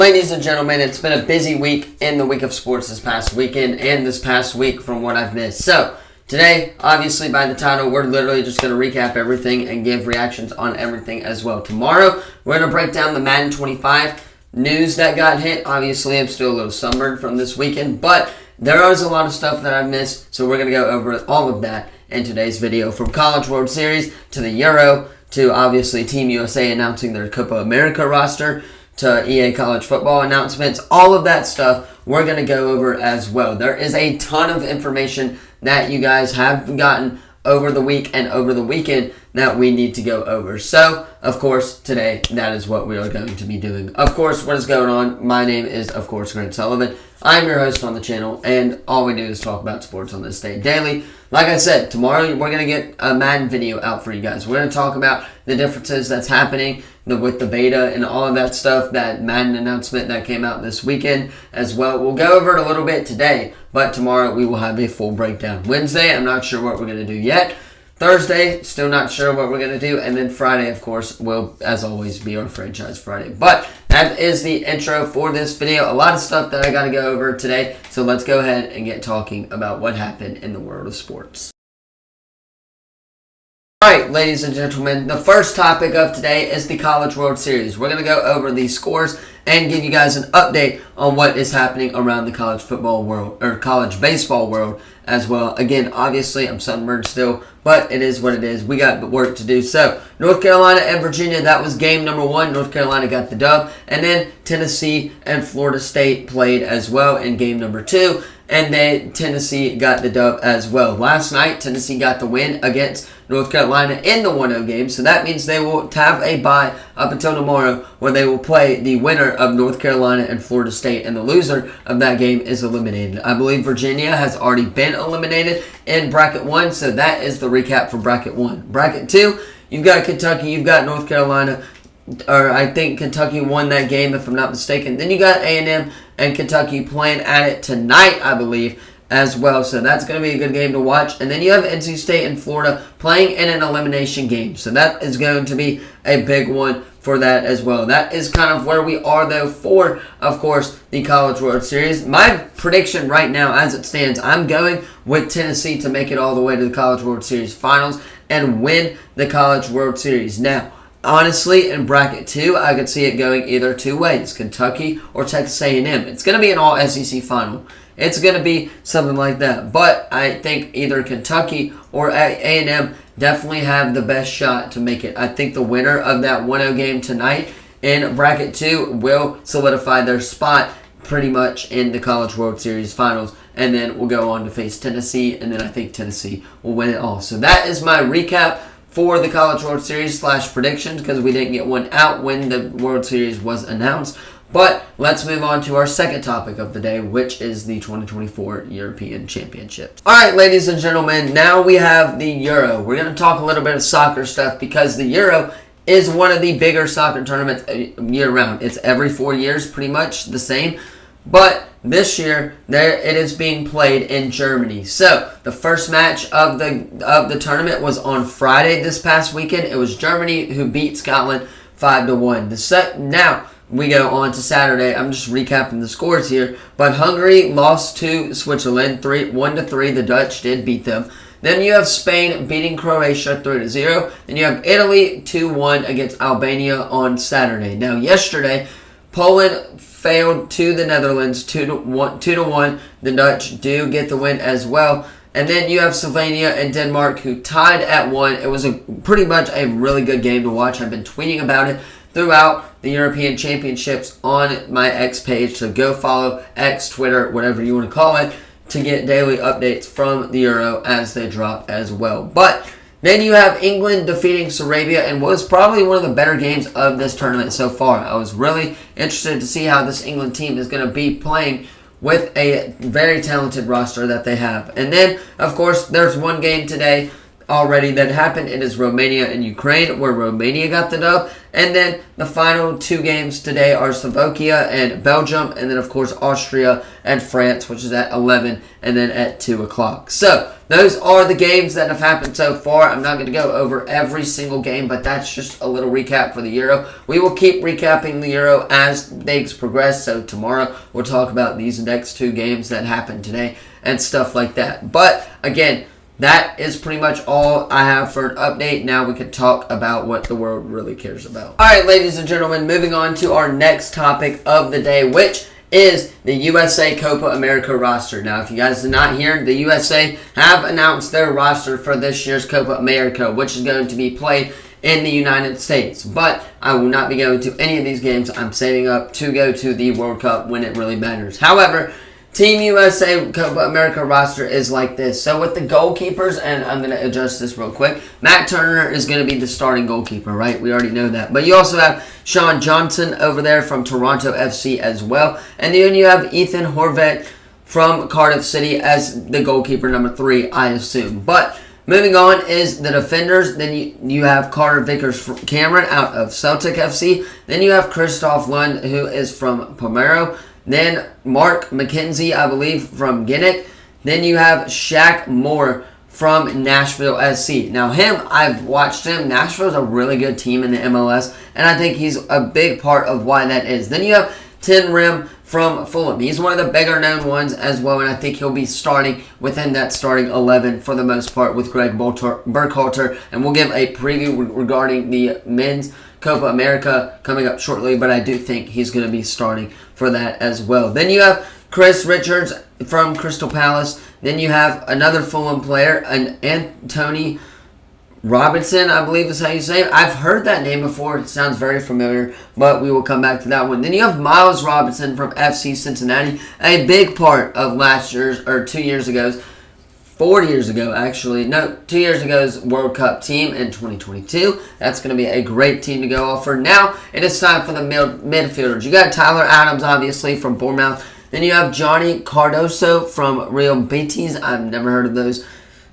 Ladies and gentlemen, it's been a busy week in the week of sports this past weekend and this past week from what I've missed. So, today, obviously by the title, we're literally just going to recap everything and give reactions on everything as well. Tomorrow, we're going to break down the Madden 25 news that got hit. Obviously, I'm still a little sunburned from this weekend, but there is a lot of stuff that I've missed, so we're going to go over all of that in today's video. From College World Series to the Euro to obviously Team USA announcing their Copa America roster, to EA College Football announcements, all of that stuff we're going to go over as well. There is a ton of information that you guys have gotten over the week and over the weekend that we need to go over. So, of course, today, that is what we are going to be doing. Of course, what is going on? My name is, of course, Grant Sullivan. I'm your host on the channel, and all we do is talk about sports on this day daily. Like I said, tomorrow we're going to get a Madden video out for you guys. We're going to talk about the differences that's happening with the beta and all of that stuff, that Madden announcement that came out this weekend as well. We'll go over it a little bit today, but tomorrow we will have a full breakdown. Wednesday, I'm not sure what we're going to do yet. Thursday, still not sure what we're going to do. And then Friday, of course, will, as always, be our Franchise Friday. But that is the intro for this video. A lot of stuff that I got to go over today. So let's go ahead and get talking about what happened in the world of sports. Alright, ladies and gentlemen, the first topic of today is the College World Series. We're going to go over the scores and give you guys an update on what is happening around the college football world, or college baseball world as well. Again, obviously, I'm sunburned still, but it is what it is. We got work to do. So, North Carolina and Virginia, that was game number 1. North Carolina got the dub. And then Tennessee and Florida State played as well in game number 2. And then Tennessee got the dub as well. Last night, Tennessee got the win against North Carolina in the 1-0 game. So that means they will have a bye up until tomorrow where they will play the winner of North Carolina and Florida State. And the loser of that game is eliminated. I believe Virginia has already been eliminated in Bracket 1. So that is the recap for Bracket 1. Bracket 2, you've got Kentucky, you've got North Carolina. Or I think Kentucky won that game, if I'm not mistaken. Then you got A&M and Kentucky playing at it tonight, I believe, as well. So that's going to be a good game to watch. And then you have NC State and Florida playing in an elimination game. So that is going to be a big one for that as well. That is kind of where we are, though, for, of course, the College World Series. My prediction right now, as it stands, I'm going with Tennessee to make it all the way to the College World Series finals and win the College World Series. Now, honestly, in Bracket 2, I could see it going either two ways, Kentucky or Texas A&M. It's going to be an all-SEC final. It's going to be something like that. But I think either Kentucky or A&M definitely have the best shot to make it. I think the winner of that 1-0 game tonight in Bracket 2 will solidify their spot pretty much in the College World Series finals. And then we'll go on to face Tennessee, and then I think Tennessee will win it all. So that is my recap for the College World Series / predictions, because we didn't get one out when the World Series was announced. But let's move on to our second topic of the day, which is the 2024 European Championships. Alright, ladies and gentlemen, now we have the Euro. We're going to talk a little bit of soccer stuff because the Euro is one of the bigger soccer tournaments year-round. It's every 4 years, pretty much the same. But this year, it is being played in Germany. So, the first match of the tournament was on Friday this past weekend. It was Germany who beat Scotland 5-1. Now, we go on to Saturday. I'm just recapping the scores here. But Hungary lost to Switzerland 1-3. The Dutch did beat them. Then you have Spain beating Croatia 3-0. Then you have Italy 2-1 against Albania on Saturday. Now, yesterday, Poland failed to the Netherlands 2-1. The Dutch do get the win as well. And then you have Slovenia and Denmark who tied at 1. It was pretty much a really good game to watch. I've been tweeting about it throughout the European Championships on my X page. So go follow X, Twitter, whatever you want to call it, to get daily updates from the Euro as they drop as well. But then you have England defeating Serbia and was probably one of the better games of this tournament so far. I was really interested to see how this England team is going to be playing with a very talented roster that they have. And then, of course, there's one game today already that happened. It is Romania and Ukraine, where Romania got the dub. And then the final 2 games today are Slovakia and Belgium, and then of course Austria and France, which is at 11 and then at 2 o'clock. So those are the games that have happened so far. I'm not going to go over every single game, but that's just a little recap for the Euro. We will keep recapping the Euro as things progress. So tomorrow we'll talk about these next 2 games that happened today and stuff like that. But again, that is pretty much all I have for an update. Now we can talk about what the world really cares about. Alright, ladies and gentlemen, moving on to our next topic of the day, which is the USA Copa America roster. Now, if you guys did not hear, the USA have announced their roster for this year's Copa America, which is going to be played in the United States. But I will not be going to any of these games. I'm saving up to go to the World Cup when it really matters. However, Team USA Copa America roster is like this. So with the goalkeepers, and I'm going to adjust this real quick, Matt Turner is going to be the starting goalkeeper, right? We already know that. But you also have Sean Johnson over there from Toronto FC as well. And then you have Ethan Horvath from Cardiff City as the goalkeeper number 3, I assume. But moving on is the defenders. Then you have Carter Vickers-Cameron out of Celtic FC. Then you have Christoph Lund, who is from Pomero. Then Mark McKenzie, I believe, from Ginnick. Then you have Shaq Moore from Nashville SC. Now him, I've watched him. Nashville's a really good team in the MLS, and I think he's a big part of why that is. Then you have Tin Rim from Fulham. He's one of the bigger known ones as well, and I think he'll be starting within that starting 11 for the most part with Greg Burkhalter. And we'll give a preview regarding the men's Copa America coming up shortly, but I do think he's going to be starting for that as well. Then you have Chris Richards from Crystal Palace. Then you have another Fulham player, an Anthony Robinson, I believe is how you say it. I've heard that name before. It sounds very familiar, but we will come back to that one. Then you have Miles Robinson from FC Cincinnati, a big part of last year's, or 2 years ago's, 4 years ago, actually. No, 2 years ago's World Cup team in 2022. That's going to be a great team to go off for. Now, it is time for the midfielders. You got Tyler Adams, obviously, from Bournemouth. Then you have Johnny Cardoso from Real Betis. I've never heard of those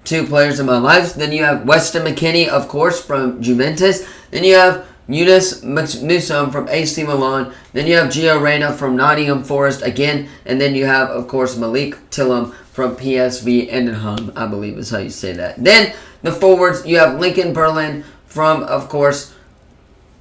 2 players in my life. Then you have Weston McKennie, of course, from Juventus. Then you have Yunus Newsom from AC Milan. Then you have Gio Reyna from Nottingham Forest again. And then you have, of course, Malik Tillam from PSV Eindhoven, I believe is how you say that. Then the forwards, you have Lincoln Berlin from, of course,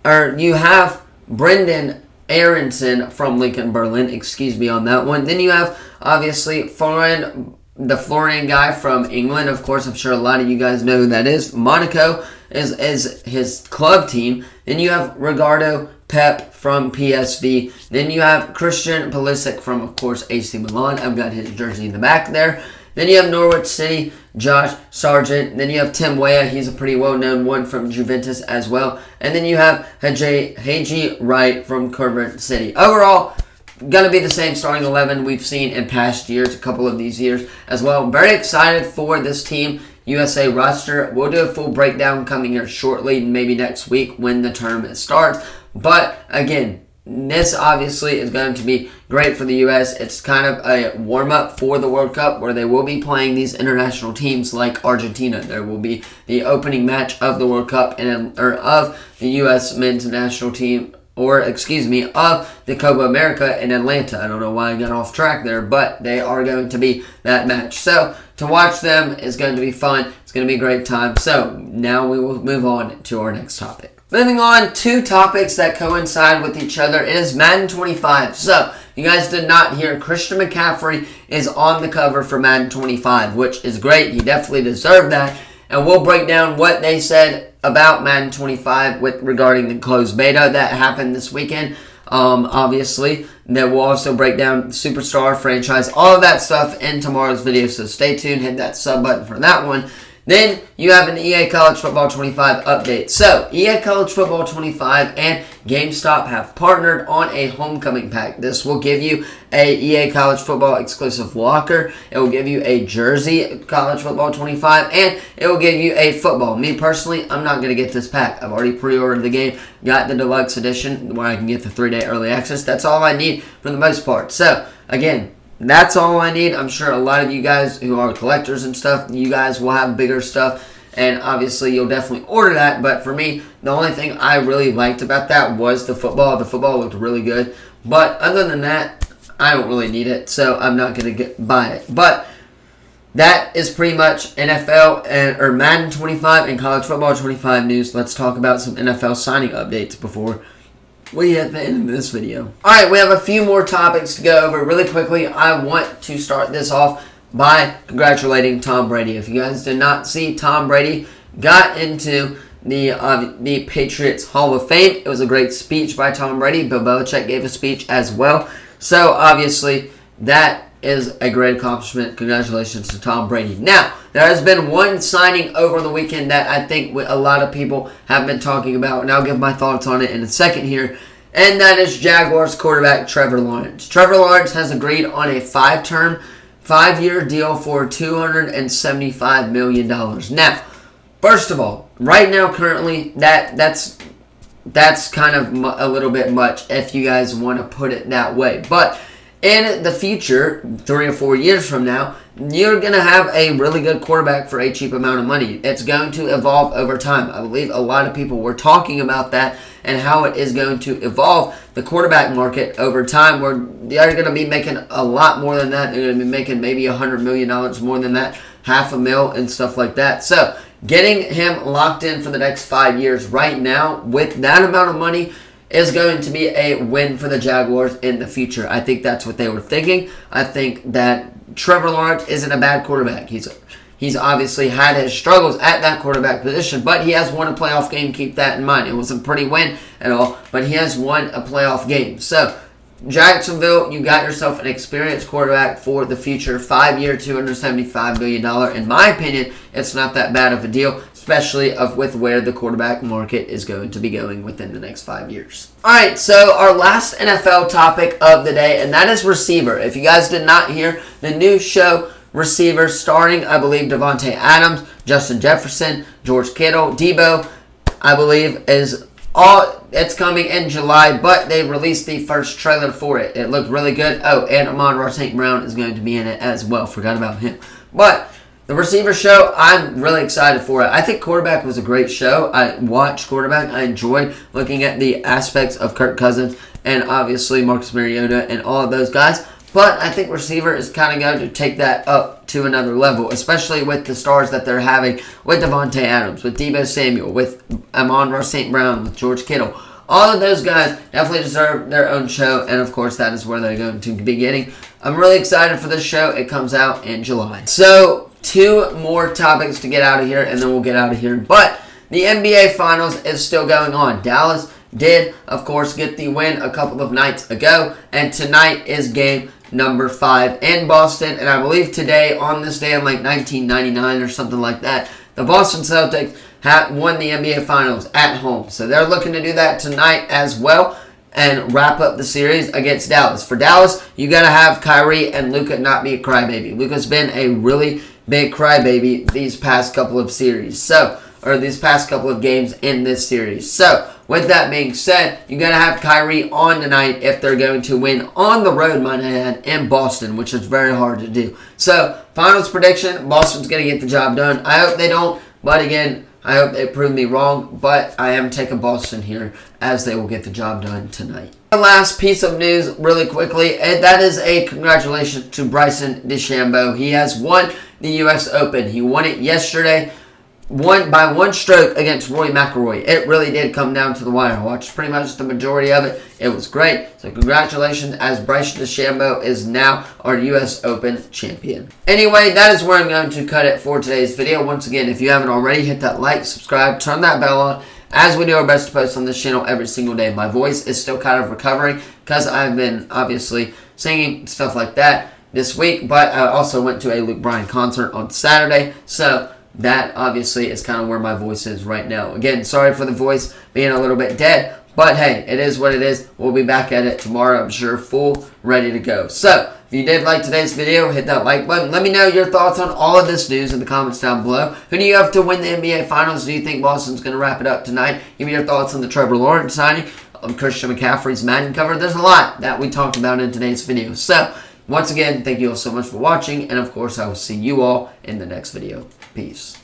or you have Brendan Aronson from Lincoln Berlin. Excuse me on that one. Then you have, obviously, the Florian guy from England. Of course, I'm sure a lot of you guys know who that is. Monaco is his club team. Then you have Ricardo Pep from PSV. Then you have Christian Pulisic from, of course, AC Milan. I've got his jersey in the back there. Then you have Norwich City, Josh Sargent. Then you have Tim Weah. He's a pretty well-known one from Juventus as well. And then you have Haji Wright from Coventry City. Overall, going to be the same starting 11 we've seen in past years, a couple of these years as well. Very excited for this Team USA roster. We'll do a full breakdown coming here shortly, maybe next week when the tournament starts. But again, this obviously is going to be great for the U.S. It's kind of a warm-up for the World Cup where they will be playing these international teams like Argentina. There will be the opening match of the World Cup or of the U.S. men's national team, or excuse me, of the Copa America in Atlanta. I don't know why I got off track there, but they are going to be that match. So to watch them is going to be fun. It's going to be a great time. So now we will move on to our next topic. Moving on, 2 topics that coincide with each other. It is Madden 25. So, you guys did not hear, Christian McCaffrey is on the cover for Madden 25, which is great. He definitely deserved that. And we'll break down what they said about Madden 25 regarding the closed beta that happened this weekend. Obviously, that will also break down Superstar franchise, all of that stuff in tomorrow's video. So stay tuned, hit that sub button for that one. Then you have an EA College Football 25 update. So, EA College Football 25 and GameStop have partnered on a homecoming pack. This will give you a EA College Football exclusive locker. It will give you a jersey, College Football 25, and it will give you a football. Me personally, I'm not going to get this pack. I've already pre-ordered the game, got the deluxe edition where I can get the 3-day early access. That's all I need for the most part. So, again, that's all I need. I'm sure a lot of you guys who are collectors and stuff, you guys will have bigger stuff and obviously you'll definitely order that. But for me, the only thing I really liked about that was the football. The football looked really good, but other than that, I don't really need it, so I'm not going to buy it. But that is pretty much NFL or Madden 25 and college football 25 news. Let's talk about some NFL signing updates before we at the end of this video. Alright, we have a few more topics to go over really quickly. I want to start this off by congratulating Tom Brady. If you guys did not see, Tom Brady got into the Patriots Hall of Fame. It was a great speech by Tom Brady. Bill Belichick gave a speech as well. So obviously that is a great accomplishment. Congratulations to Tom Brady. Now, there has been one signing over the weekend that I think a lot of people have been talking about, and I'll give my thoughts on it in a second here, and that is Jaguars quarterback Trevor Lawrence. Trevor Lawrence has agreed on a 5-year deal for $275 million. Now, first of all, right now, currently, that's kind of a little bit much if you guys want to put it that way. But in the future, 3 or 4 years from now, you're going to have a really good quarterback for a cheap amount of money. It's going to evolve over time. I believe a lot of people were talking about that and how it is going to evolve the quarterback market over time, where they're going to be making a lot more than that. They're going to be making maybe $100 million more than that, $500,000 and stuff like that. So getting him locked in for the next 5 years right now with that amount of money is going to be a win for the Jaguars in the future. I think that's what they were thinking. I think that Trevor Lawrence isn't a bad quarterback. He's obviously had his struggles at that quarterback position, but he has won a playoff game. Keep that in mind. It wasn't a pretty win at all, but he has won a playoff game. So Jacksonville, you got yourself an experienced quarterback for the future. 5-year, $275 million. In my opinion, it's not that bad of a deal, especially with where the quarterback market is going to be going within the next 5 years. Alright, so our last NFL topic of the day, and that is receiver. If you guys did not hear the new show, Receiver, starring, I believe, Davante Adams, Justin Jefferson, George Kittle, Debo, I believe, it's coming in July, but they released the first trailer for it. It looked really good. Oh, and Amon-Ra St. Brown is going to be in it as well. Forgot about him. But the receiver show, I'm really excited for it. I think quarterback was a great show. I watched quarterback. I enjoyed looking at the aspects of Kirk Cousins and obviously Marcus Mariota and all of those guys. But I think receiver is kind of going to take that up to another level, especially with the stars that they're having with Davante Adams, with Debo Samuel, with Amon-Ra St. Brown, with George Kittle. All of those guys definitely deserve their own show, and of course that is where they're going to be getting. I'm really excited for this show. It comes out in July. So 2 more topics to get out of here, and then we'll get out of here. But the NBA Finals is still going on. Dallas did, of course, get the win a couple of nights ago, and tonight is game number 5 in Boston, and I believe today, on this day in like 1999 or something like that, the Boston Celtics won the NBA Finals at home. So they're looking to do that tonight as well and wrap up the series against Dallas. For Dallas, you got to have Kyrie and Luka not be a crybaby. Luka's been a really big crybaby these past couple of these past couple of games in this series. So with that being said, you got to have Kyrie on tonight if they're going to win on the road, might I add, in Boston, which is very hard to do. So, finals prediction, Boston's going to get the job done. I hope they don't, but again, I hope they prove me wrong, but I am taking Boston here as they will get the job done tonight. The last piece of news really quickly, and that is a congratulations to Bryson DeChambeau. He has won the U.S. Open. He won it yesterday. Won by 1 stroke against Rory McIlroy. It really did come down to the wire. I watched pretty much the majority of it. It was great. So congratulations, as Bryson DeChambeau is now our U.S. Open champion. Anyway, that is where I'm going to cut it for today's video. Once again, if you haven't already, hit that like, subscribe, turn that bell on, as we do our best to post on this channel every single day. My voice is still kind of recovering because I've been obviously singing, stuff like that this week, but I also went to a Luke Bryan concert on Saturday, so that obviously is kind of where my voice is right now. Again, sorry for the voice being a little bit dead, but hey, it is what it is. We'll be back at it tomorrow, I'm sure, full, ready to go. So, if you did like today's video, hit that like button. Let me know your thoughts on all of this news in the comments down below. Who do you have to win the NBA Finals? Do you think Boston's going to wrap it up tonight? Give me your thoughts on the Trevor Lawrence signing, Christian McCaffrey's Madden cover. There's a lot that we talked about in today's video. So, once again, thank you all so much for watching, and of course, I will see you all in the next video. Peace.